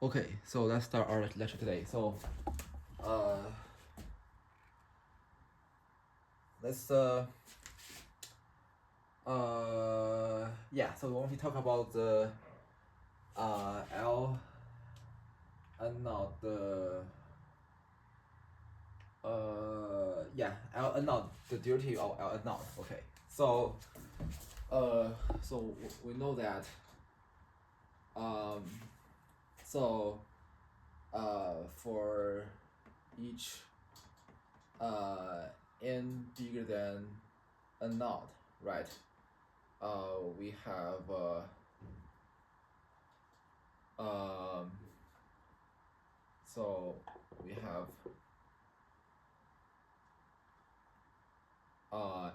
Okay, so let's start our lecture today. So, let's yeah. So we want to talk about the L and not the yeah, L and not the derivative of L and not. Okay, so so we know that so for each n bigger than a naught, right? We have so we have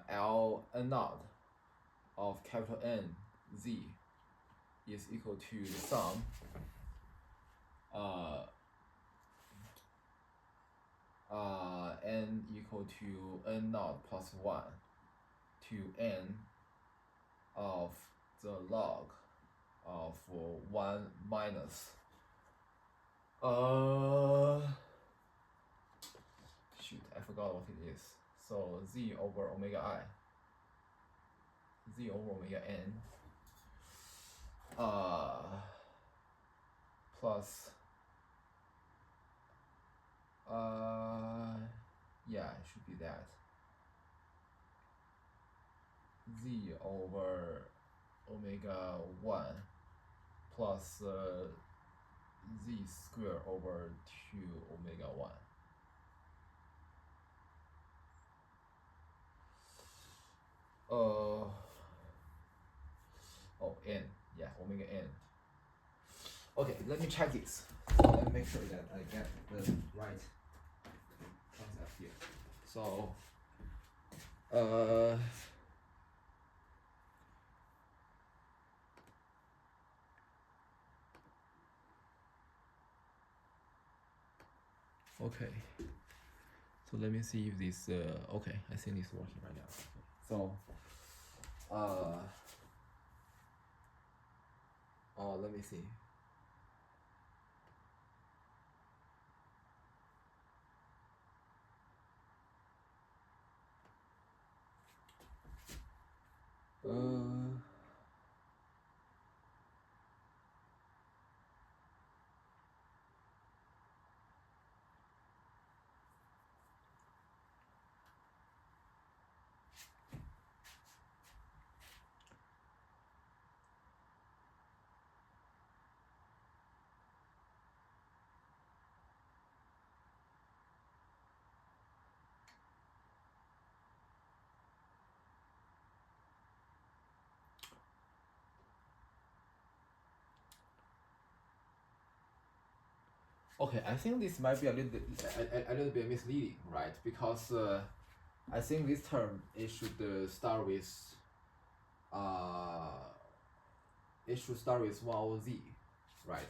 L n naught of capital N Z is equal to the sum n equal to n naught plus 1 to n of the log of 1 minus shoot, I forgot what it is. So z over omega I, z over omega n plus yeah, it should be that z over omega 1 plus z squared over 2 omega 1. N, yeah, omega n. Okay, let me check this. Let me make sure that I get the right concept here. So, okay. So let me see if this, okay, I think it's working right now. So, let me see. Okay, I think this might be a little bit misleading, right? Because I think this term it should start with it should start with 1 over z, right?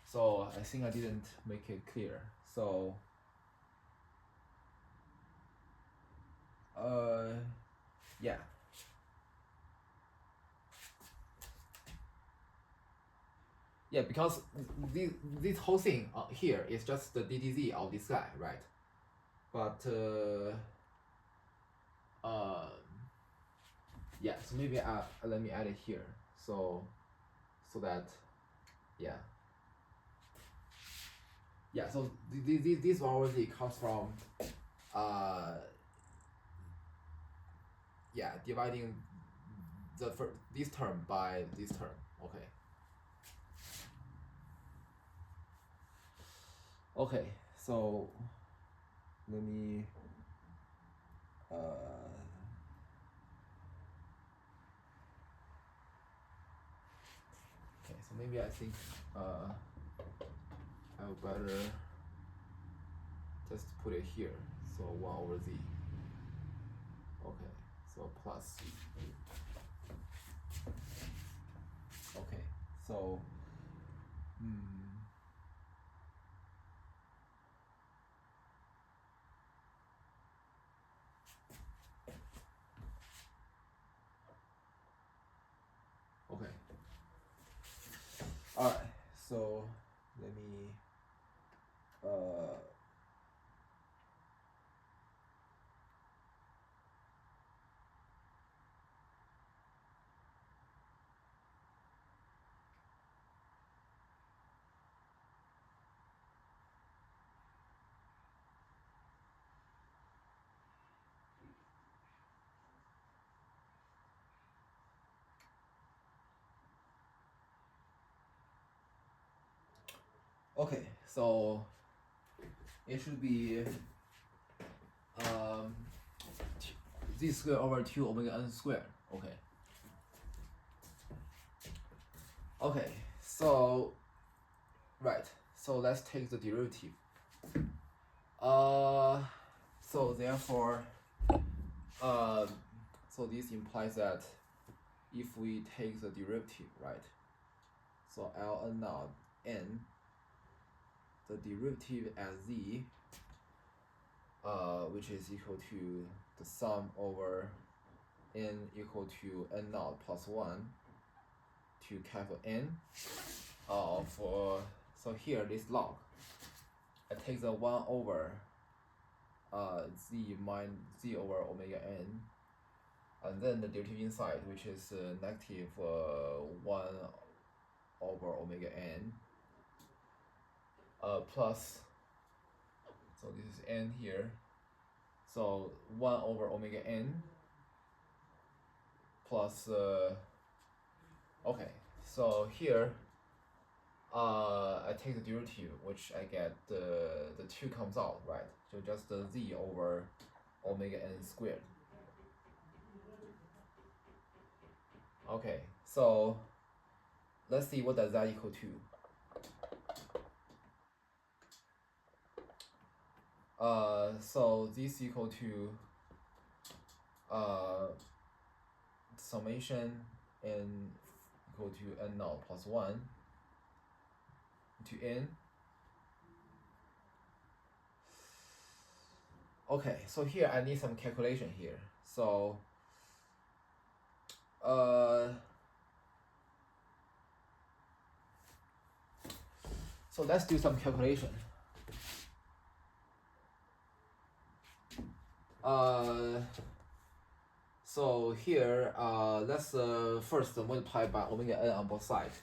So I think I didn't make it clear. So yeah. Yeah, because this whole thing here is just the ddz of this guy, right? But yeah, so maybe let me add it here. So that yeah. Yeah, so this one already comes from yeah, dividing this term by this term. Okay. Okay, so let me okay, so maybe I think I would better just put it here. So 1 over z. Okay, so plus. Okay, so okay. Alright, so let me okay, so it should be z squared over 2 omega n squared. Okay. Okay, so right. So let's take the derivative. So therefore, so this implies that if we take the derivative, right? So ln naught n, the derivative at z, which is equal to the sum over n equal to n naught plus 1 to capital N of, so here this log, I take the 1 over z minus z over omega n, and then the derivative inside, which is negative 1 over omega n, plus, so this is n here, so 1 over omega n plus, okay, so here I take the derivative, which I get the 2 comes out, right? So just the z over omega n squared. Okay, so let's see what does that equal to. So this equal to summation n equal to n naught plus 1 to n. Okay, so here I need some calculation here. So so let's do some calculation. So here, let's first multiply by omega n on both sides.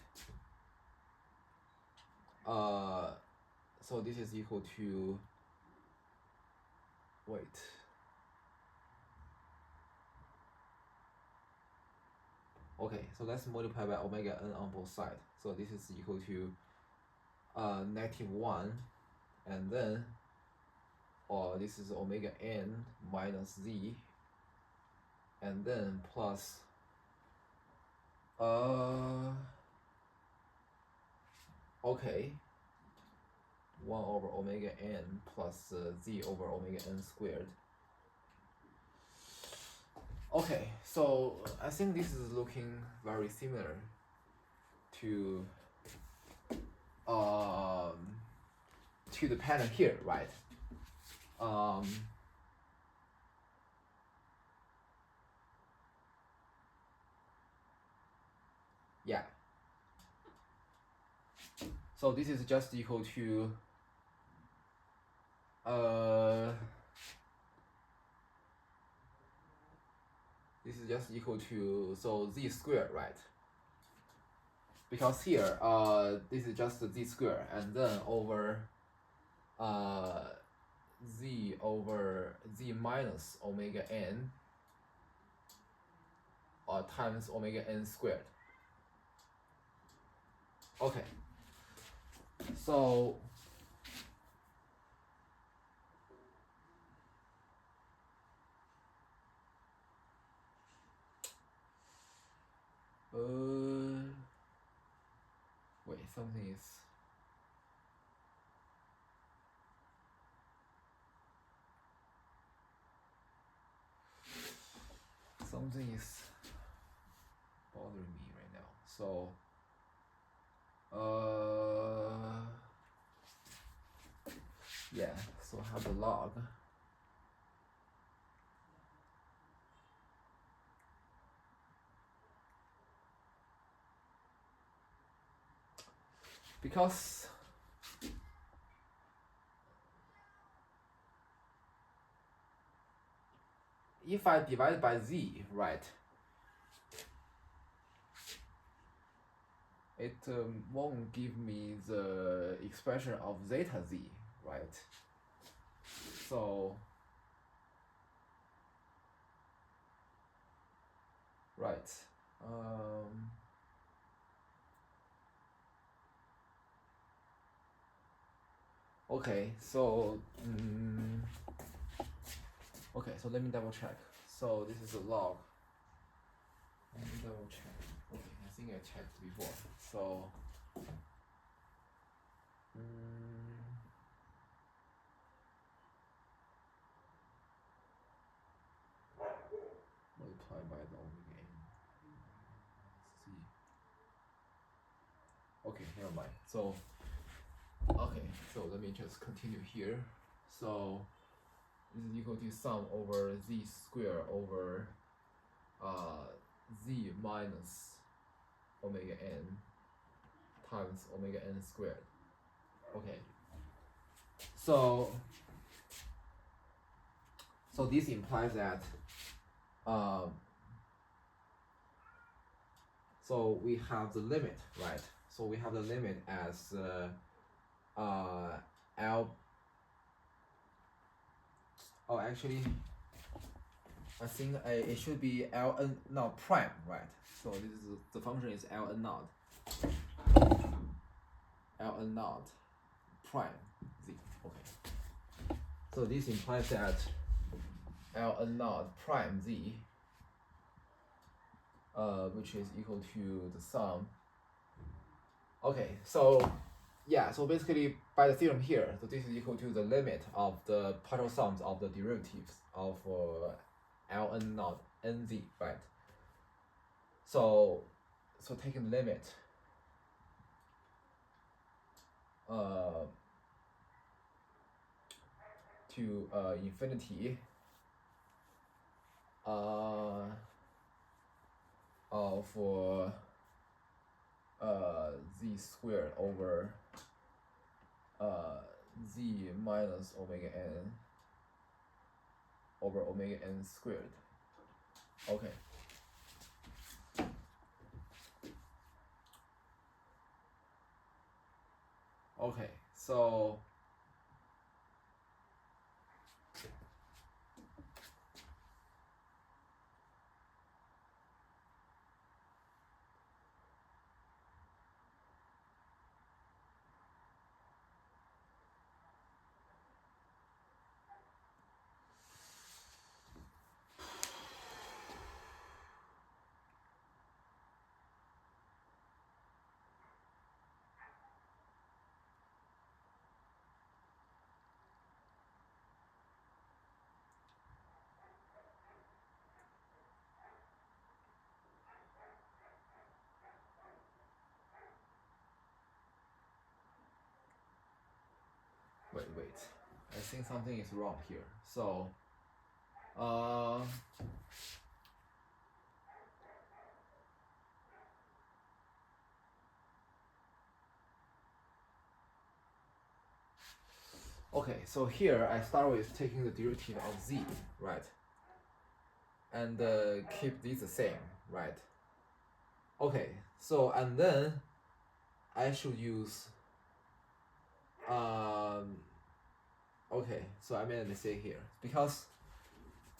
So this is equal to, wait. Okay, so let's multiply by omega n on both sides. So this is equal to negative 1, and then, this is omega n minus z, and then plus okay, 1 over omega n plus z over omega n squared. Okay, so I think this is looking very similar to the pattern here, right? Yeah. So this is just equal to this is just equal to, so z squared, right? Because here this is just z squared, and then over z over z minus omega n times omega n squared. Okay, so wait, something is bothering me right now. So yeah, so I have the log. Because if I divide by z, right, it won't give me the expression of zeta z, right? So, right. Okay, so okay, so let me double check. So this is a log. Let me double check. Okay, I think I checked before. So multiply by the omega n. See. Okay, never mind. So okay, so let me just continue here. So this is equal to sum over z squared over z minus omega n times omega n squared. Okay. So this implies that so we have the limit, right? So we have the limit as L. Oh, actually, I think it should be Ln naught prime, right? So this is the function is Ln naught. Ln naught prime z. Okay. So this implies that Ln naught prime z, which is equal to the sum. Okay, so yeah, so basically by the theorem here, so this is equal to the limit of the partial sums of the derivatives of Ln naught nz, right? So taking the limit to infinity of z squared over z minus omega n over omega n squared. Okay. Okay, so wait. I think something is wrong here. So okay, so here I start with taking the derivative of z, right? And keep this the same, right? Okay, so and then I should use okay, so I made a mistake here because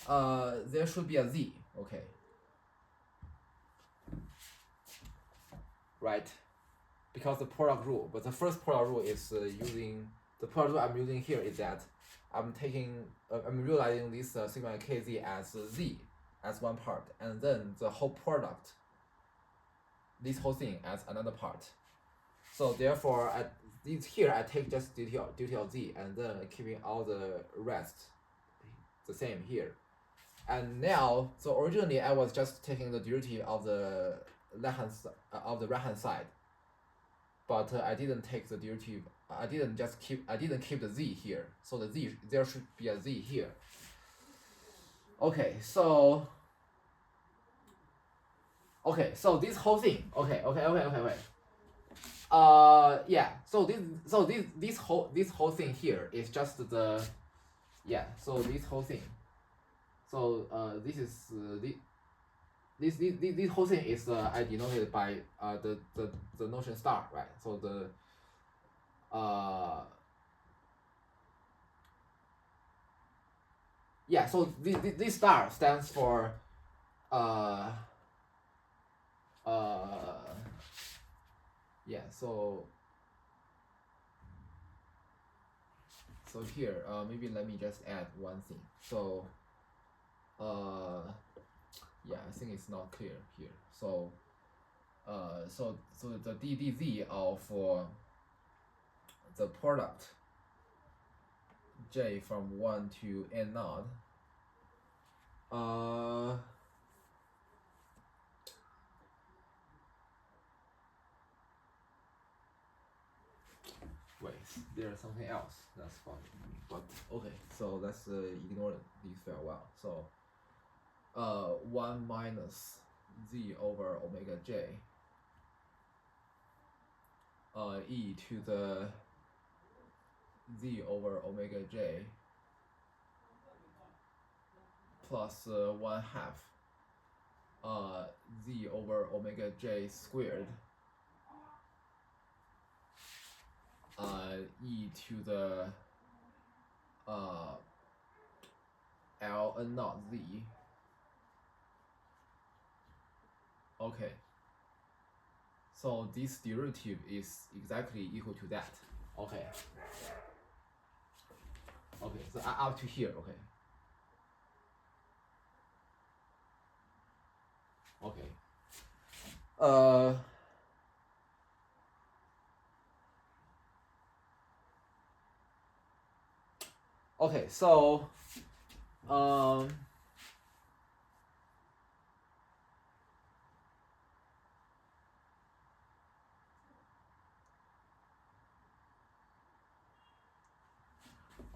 there should be a z, okay, right? Because the product rule, but the first product rule is using the product rule I'm using here is that I'm realizing this sigma kz as z as one part, and then the whole product, this whole thing as another part. So therefore, here I take just dt of z, and then keeping all the rest the same here. And now, so originally I was just taking the derivative of the right hand side, but I didn't take the derivative. I didn't keep the z here. So there should be a z here. Okay, so this whole thing. Okay. Yeah. So this whole thing here is just the, yeah. So this whole thing. So this whole thing is I denoted by the notion star, right? So the yeah, so this star stands for yeah, so here maybe let me just add one thing. So yeah, I think it's not clear here. So so the DDZ of the product J from 1 to n naught wait, there's something else that's funny, but okay, so let's ignore these for a while. So 1 minus z over omega j e to the z over omega j plus 1 half z over omega j squared e to the L n naught z. Okay. So this derivative is exactly equal to that. Okay. Okay, so up to here, okay. Okay. Okay, so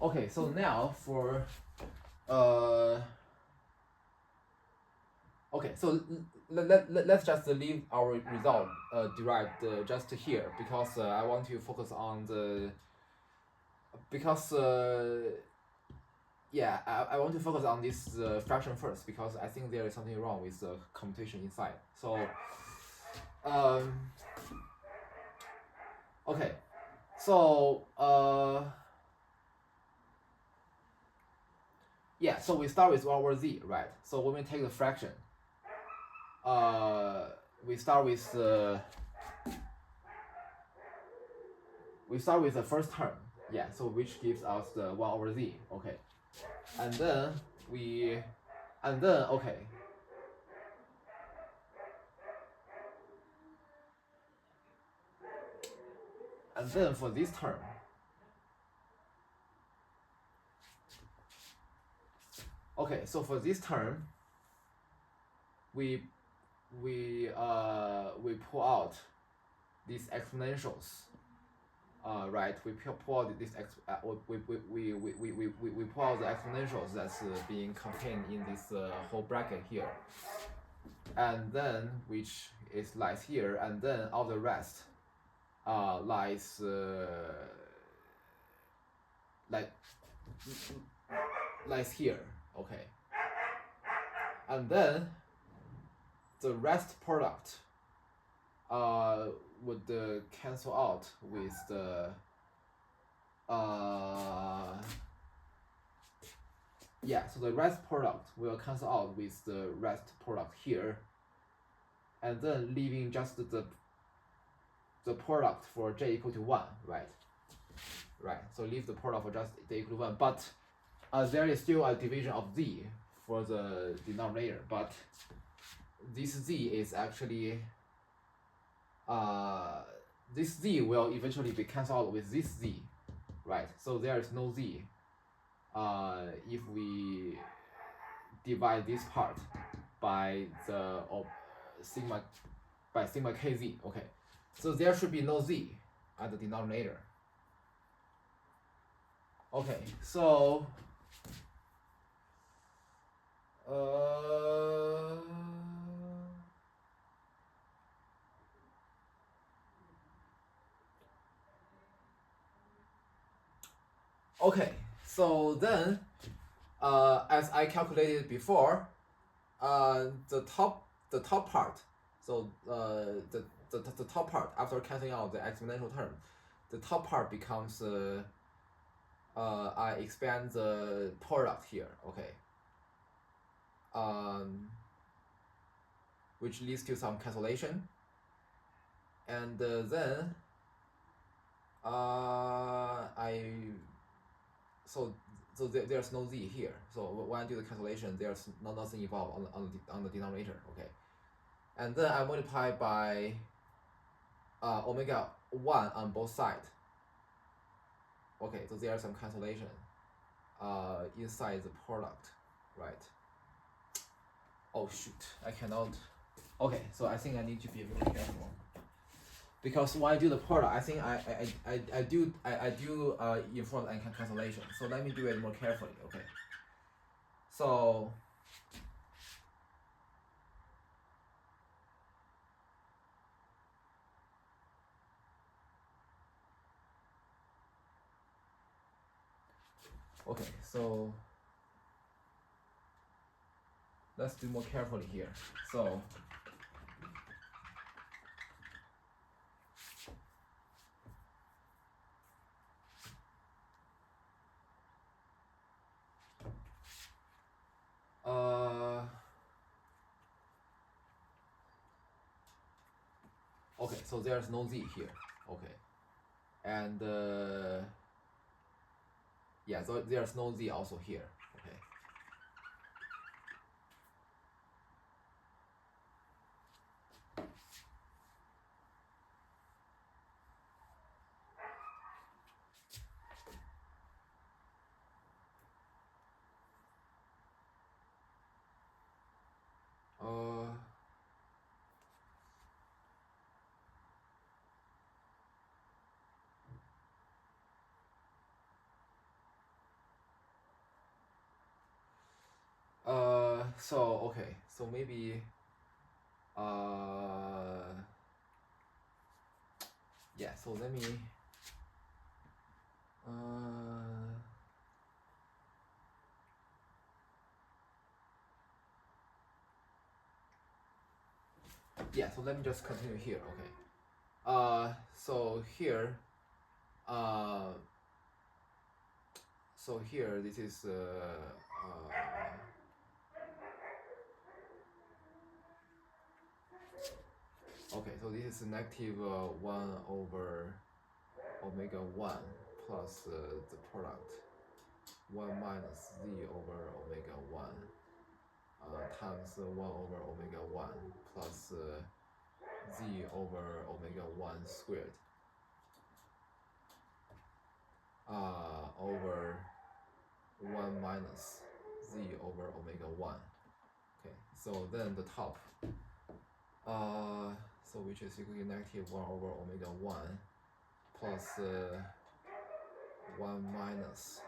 okay, so now for okay, so let's just leave our result derived just here, because I want to focus on the yeah, I want to focus on this fraction first, because I think there is something wrong with the computation inside. So okay, so yeah, so we start with 1 over z, right? So when we take the fraction, we start with the first term, yeah, so which gives us the 1 over z, okay, and then okay, and then for this term, okay, so for this term, we pull out these exponentials, right? We pull out this we pull out the exponentials that's being contained in this whole bracket here, and then which lies here, and then all the rest lies lies here, okay, and then the rest product would cancel out with the yeah, so the rest product will cancel out with the rest product here, and then leaving just the product for j equal to 1, right? Right, so leave the product for just j equal to 1, but there is still a division of z for the denominator, but this z is actually this z will eventually be cancelled out with this z, right? So there is no z if we divide this part by the sigma kz, okay? So there should be no z at the denominator. Okay, so okay, so then as I calculated before, the top part, so the top part after canceling out the exponential term, the top part becomes I expand the product here, okay, which leads to some cancellation, and then there's no z here. So when I do the cancellation, there's nothing involved on the denominator. Okay, and then I multiply by omega 1 on both sides. Okay, so there's some cancellation inside the product, right? Oh shoot, I cannot. Okay, so I think I need to be very careful, because when I do the product, I think I do inform and cancellation. So let me do it more carefully. Okay. So okay, so let's do more carefully here. So okay, so there's no z here. Okay, and yeah, so there's no z also here. Okay. So okay, so maybe yeah, so let me yeah, so let me just continue here. Okay, so here so here this is okay, so this is negative 1 over omega 1 plus the product 1 minus z over omega 1 times 1 over omega 1 plus z over omega 1 squared over 1 minus z over omega 1. Okay, so then the top, so which is equal to negative 1 over omega 1 plus 1 minus,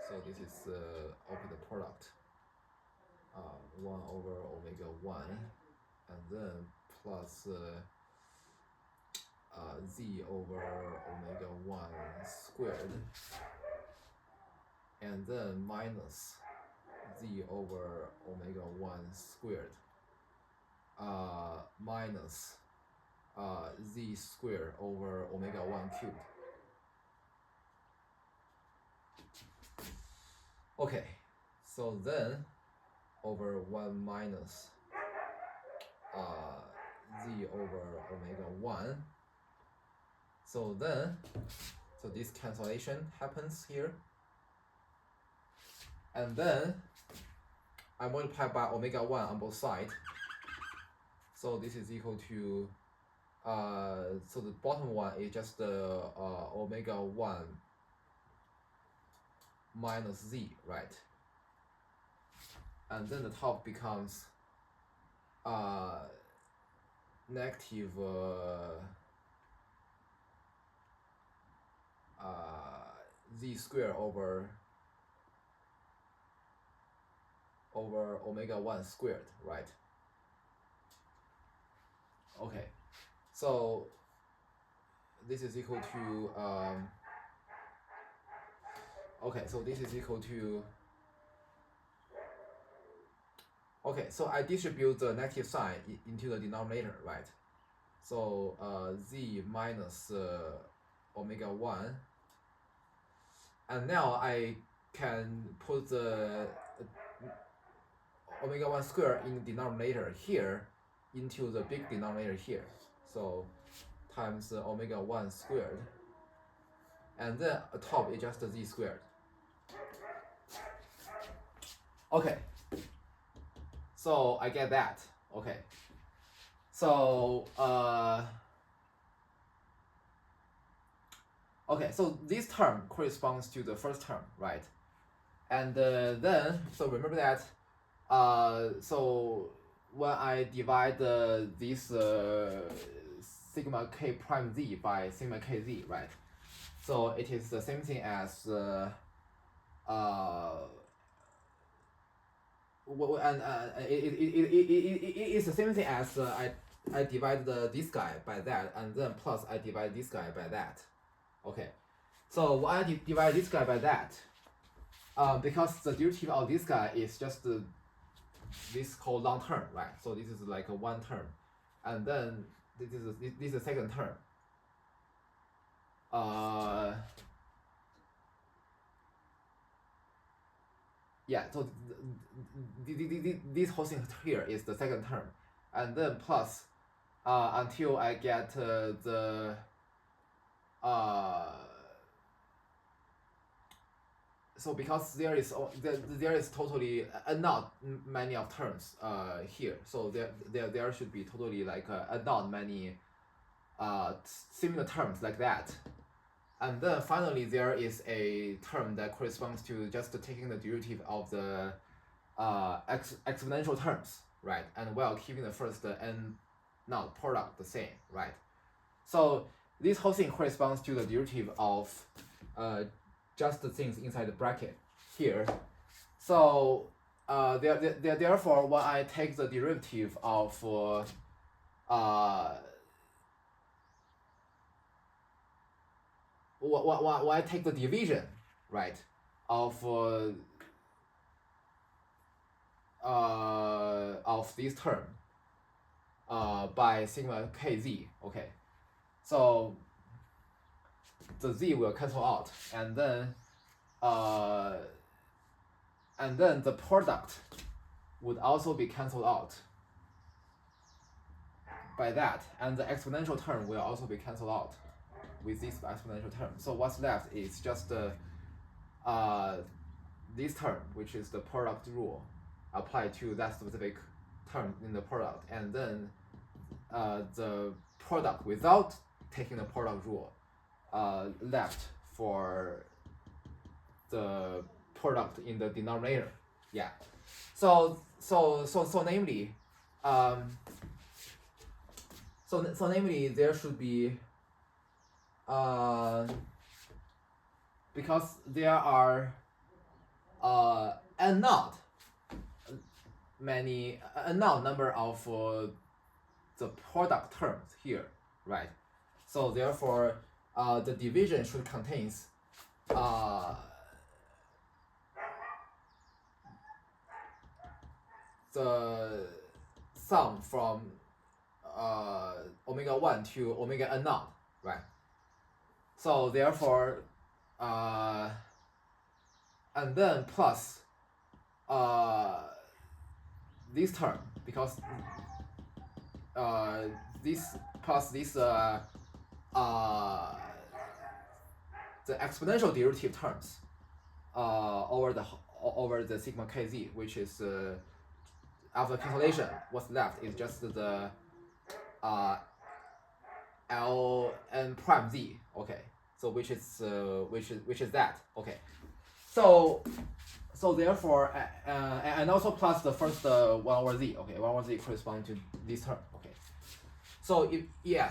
so this is open the product, 1 over omega 1, and then plus z over omega 1 squared, and then minus z over omega 1 squared minus z squared over omega 1 cubed. Okay, so then over 1 minus z over omega 1. So then, so this cancellation happens here. And then I multiply by omega 1 on both sides. So this is equal to, so the bottom one is just omega 1 minus z, right? And then the top becomes negative z squared over omega 1 squared, right? Okay, so this is equal to okay, so this is equal to, okay, so I distribute the negative sign into the denominator, right? So z minus omega 1, and now I can put the omega 1 square in the denominator here into the big denominator here. So times omega 1 squared, and then atop is just z squared. Okay, so I get that. Okay, so okay, so this term corresponds to the first term, right? And then, so remember that, so when I divide this sigma k prime z by sigma kz, right? So it is the same thing as it is the same thing as I divide this guy by that, and then plus I divide this guy by that. Okay, so when I divide this guy by that, because the derivative of this guy is just this called long term, right? So this is like a one term, and then this is the second term. Yeah, so this whole thing here is the second term, and then plus until I get the so because there is totally not many of terms here, so there should be totally like not many similar terms like that. And then finally there is a term that corresponds to just taking the derivative of the exponential terms, right? And while keeping the first and not product the same, right? So this whole thing corresponds to the derivative of just the things inside the bracket here. So therefore, when I take the derivative of when I take the division, right, of this term by sigma kz, okay, so the z will cancel out, and then the product would also be cancelled out by that, and the exponential term will also be cancelled out with this exponential term. So what's left is just this term, which is the product rule applied to that specific term in the product, and then the product without taking the product rule left for the product in the denominator. Yeah. So namely, so namely there should be because there are not number of the product terms here, right? So therefore the division should contains the sum from omega 1 to omega n naught, right? So therefore and then plus this term, because this plus this the exponential derivative terms over the sigma kz, which is after cancellation, what's left is just the ln prime z. Okay, so which is that. Okay, so therefore and also plus the first 1 over z. Okay, 1 over z corresponds to this term. Okay, so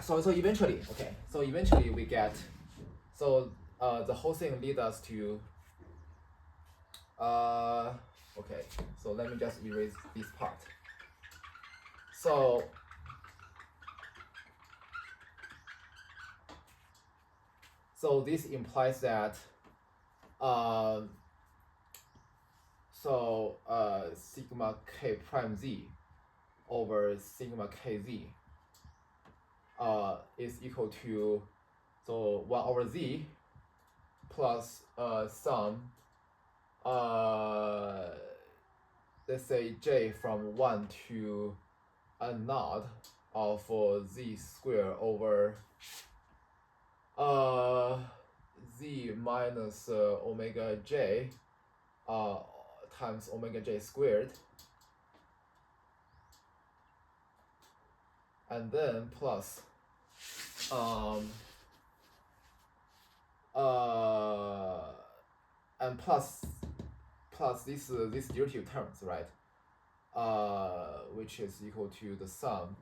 so eventually, okay, so eventually we get, so the whole thing leads us to okay, so let me just erase this part. So this implies that So sigma k prime z over sigma kz is equal to, so 1 over z plus sum, let's say j from 1 to n naught of z squared over z minus omega j times omega j squared, and then plus and plus this derivative terms, right? Which is equal to the sum.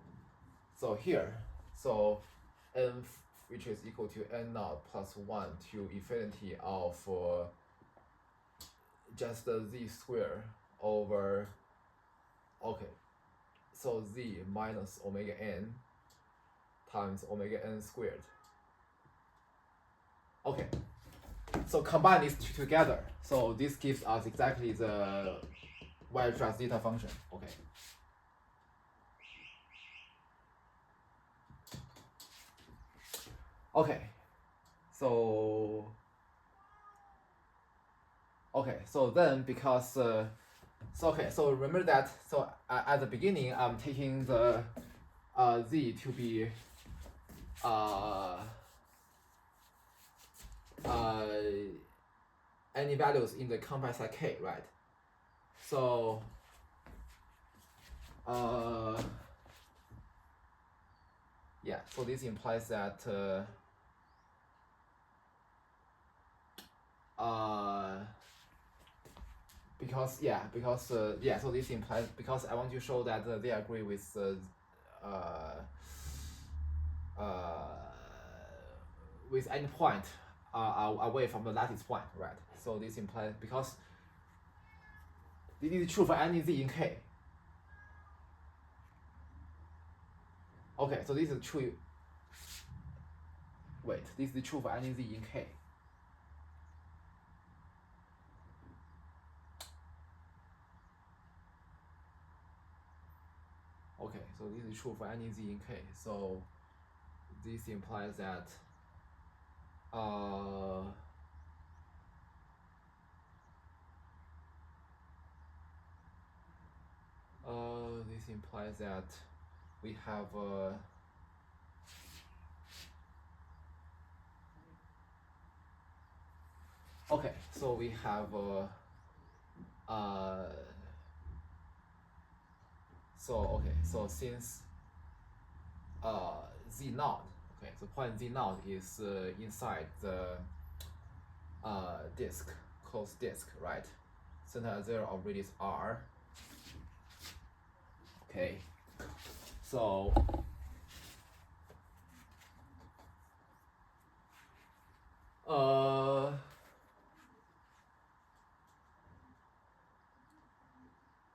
So here, so n which is equal to n naught plus 1 to infinity of just z squared over, okay, so z minus omega n times omega n squared. Okay, so combine these two together. So this gives us exactly the y-drive zeta function. Okay. Okay, so then because so remember that, so at the beginning I'm taking the z to be any values in the compact set k, right? So yeah, so this implies that so this implies, because I want to show that they agree with any point away from the lattice point, right? So this implies, because this is true for any z in k. Okay, so this is true. Wait, this is true for any z in k. Okay, so this is true for any z in k. So this implies that this implies that we have okay, so we have so since z naught, okay, so point z naught is inside the disk, closed disk, right? Center at 0 of radius r. Okay, so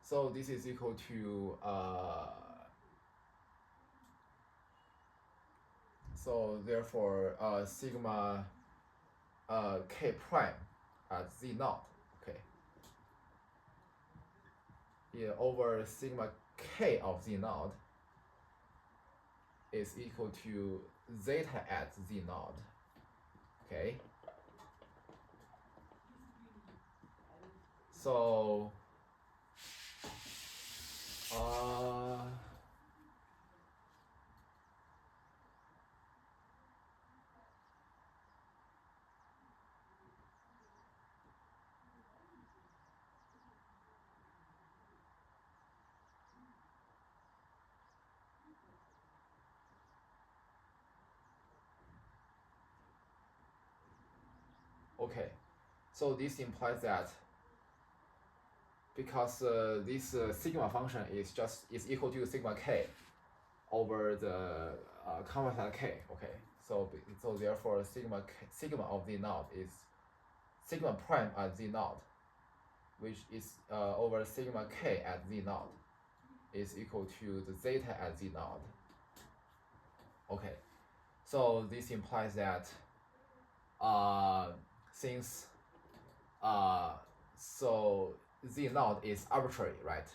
so this is equal to so therefore sigma k prime at z naught, okay, yeah, over sigma k of z naught is equal to zeta at z naught, okay. So okay, so this implies that because this sigma function is equal to sigma k over the compact set k, okay. So therefore sigma of z naught is sigma prime at z naught, which is over sigma k at z naught is equal to the zeta at z naught. Okay, so this implies that since so z naught is arbitrary, right?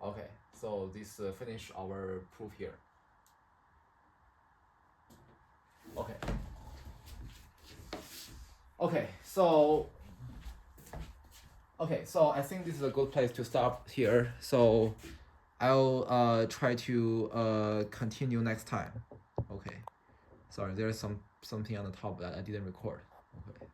Okay, so this finish our proof here. Okay. Okay, so I think this is a good place to stop here. So I'll try to continue next time. Okay. Sorry, there's something on the top that I didn't record. Okay.